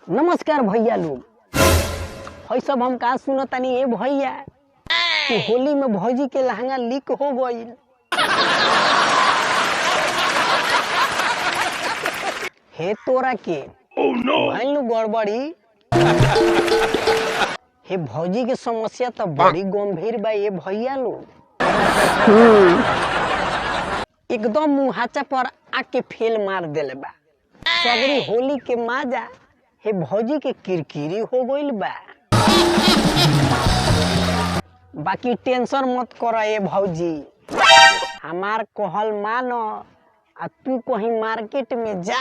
नमस्कार भैया लोग। है सब हम का सुनतानी ए भैया कि होली में भौजी के लहंगा लीक हो गईल। हे तोरा के भइल गड़बड़ी। हे भौजी के समस्या तो बड़ी गंभीर बा ये भैया लोग। एकदम मुहाचा पर आके फेल मार देले बा। सगरी होली के माजा हे भौजी के किरकिरी हो गईल बा। बाकी टेंशन मत कर ए भौजी, हमार कहल मानो आ तू कहीं मार्केट में जा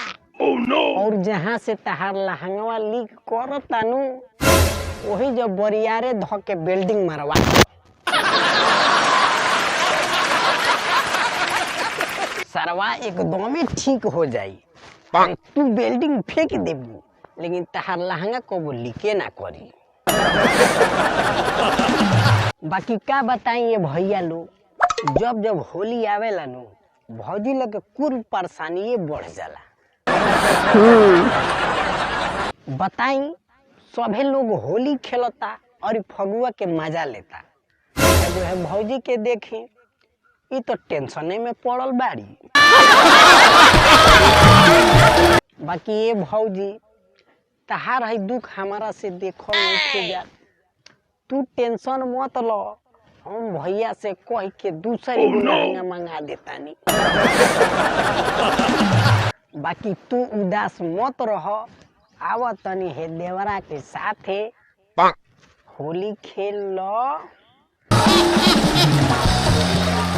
और जहाँ से तहार लहंगवा लीक करतानू वही जो बरियारे ध के बिल्डिंग मरवा। सरवा एकदम ही ठीक हो जाई। तू बिल्डिंग फेंक देबू लेकिन तहार लहंगा कबो लीके ना करी। बाकी का बताई ये भैया लोग, जब जब होली आवेला नु भौजी लगे कुल परेशानी बढ़ जाला। बताई सभे लोग होली खेलता और फगुआ के मजा लेता, जो है भौजी के देखी ये तो टेंशने में पड़ल बाड़ी। बाकी ये भौजी तहार है दुख हमारा से देखल नहीं जा। तू टेंशन मत लो, हम भैया से कह के दूसरी लहंगा मंगा देतानी। बाकी तू उदास मत रह, आवा तनी हे देवरा के साथे होली खेल लो।